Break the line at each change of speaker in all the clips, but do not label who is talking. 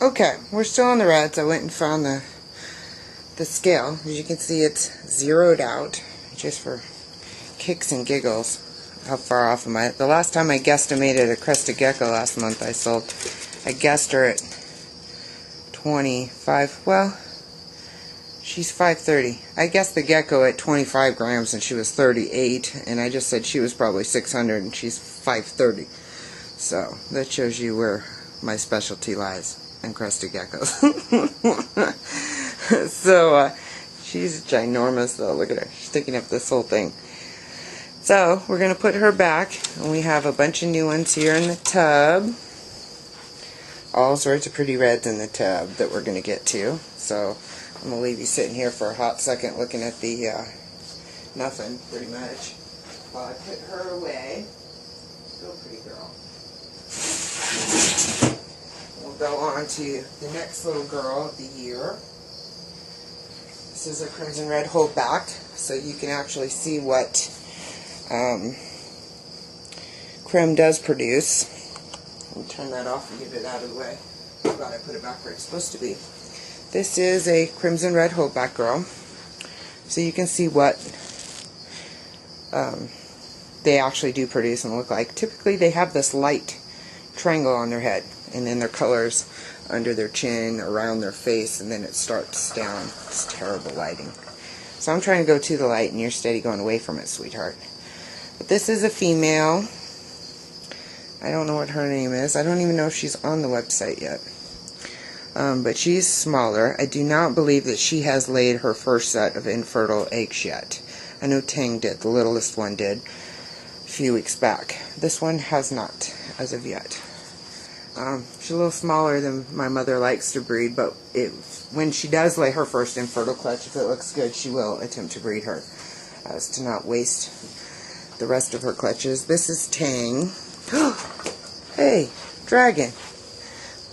Okay, we're still on the reds. I went and found the scale. As you can see, it's zeroed out, just for kicks and giggles. How far off am I? The last time I guesstimated a crested gecko last month I guessed her at 25. Well, she's 530. I guessed the gecko at 25 grams and she was 38, and I just said she was probably 600 and she's 530. So that shows you where my specialty lies in crested geckos. So she's ginormous though. Look at her. She's taking up this whole thing. So we're going to put her back, and we have a bunch of new ones here in the tub. All sorts of pretty reds in the tub that we're going to get to. So I'm going to leave you sitting here for a hot second looking at the nothing, pretty much, while I put her away. Go, pretty girl. We'll go on to the next little girl of the year. This is a Crimson Red holdback, so you can actually see what Crim does produce. Let me turn that off and get it out of the way. Oh God, I put it back where it's supposed to be. This is a Crimson Red holdback girl, so you can see what they actually do produce and look like. Typically they have this light triangle on their head, and then their colors under their chin, around their face, and then it starts down. It's terrible lighting. So I'm trying to go to the light, and you're steady going away from it, sweetheart. But this is a female. I don't know what her name is. I don't even know if she's on the website yet. But she's smaller. I do not believe that she has laid her first set of infertile eggs yet. I know Tang did. The littlest one did a few weeks back. This one has not, as of yet. She's a little smaller than my mother likes to breed, but when she does lay her first infertile clutch, if it looks good, she will attempt to breed her, as to not waste the rest of her clutches. This is Tang. Hey, dragon.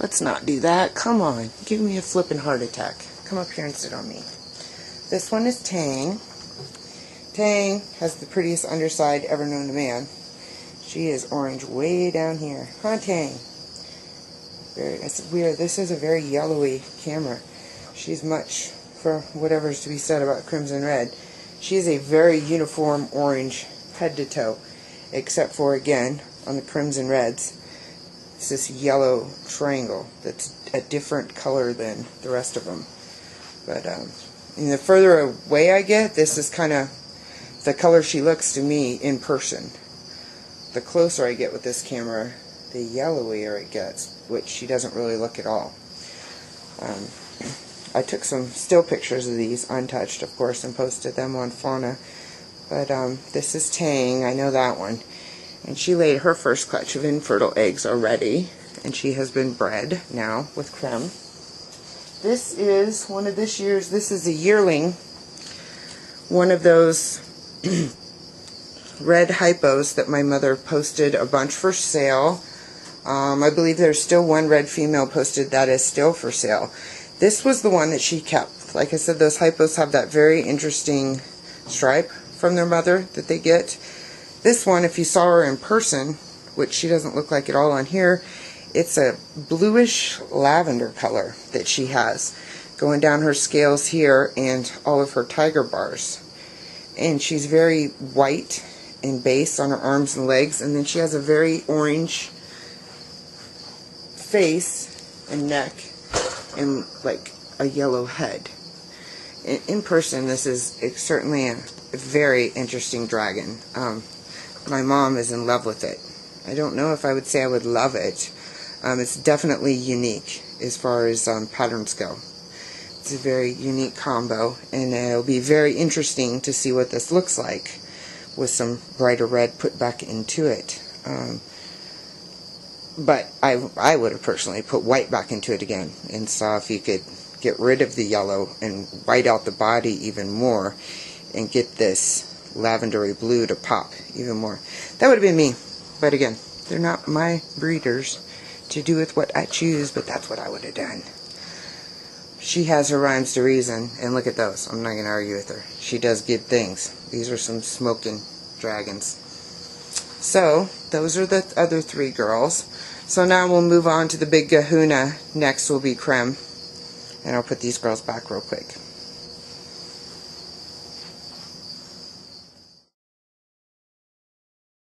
Let's not do that. Come on. Give me a flippin' heart attack. Come up here and sit on me. This one is Tang. Tang has the prettiest underside ever known to man. She is orange way down here. Huh, Tang? It's weird. This is a very yellowy camera. She's much for whatever's to be said about Crimson Red. She is a very uniform orange head to toe, except for, again, on the Crimson Reds, it's this yellow triangle that's a different color than the rest of them. But the further away I get, this is kind of the color she looks to me in person. The closer I get with this camera, the yellowier it gets, which she doesn't really look at all. I took some still pictures of these, untouched of course, and posted them on Fauna. But this is Tang, I know that one. And she laid her first clutch of infertile eggs already, and she has been bred now with Crim. This is one of this year's, this is a yearling, one of those red hypos that my mother posted a bunch for sale. I believe there's still one red female posted that is still for sale. This was the one that she kept. Like I said, those hypos have that very interesting stripe from their mother that they get. This one, if you saw her in person, which she doesn't look like at all on here, it's a bluish lavender color that she has going down her scales here and all of her tiger bars. And she's very white in base on her arms and legs, and then she has a very orange face and neck and like a yellow head. In person, this is certainly a very interesting dragon. My mom is in love with it. I don't know if I would say I would love it. It's definitely unique as far as patterns go. It's a very unique combo, and it'll be very interesting to see what this looks like with some brighter red put back into it. But I would have personally put white back into it again and saw if you could get rid of the yellow and white out the body even more and get this lavendery blue to pop even more. That would have been me. But again, they're not my breeders to do with what I choose, but that's what I would have done. She has her rhymes to reason, and look at those. I'm not going to argue with her. She does good things. These are some smoking dragons. So those are the other 3 girls. So now we'll move on to the big kahuna. Next will be Creme. And I'll put these girls back real quick.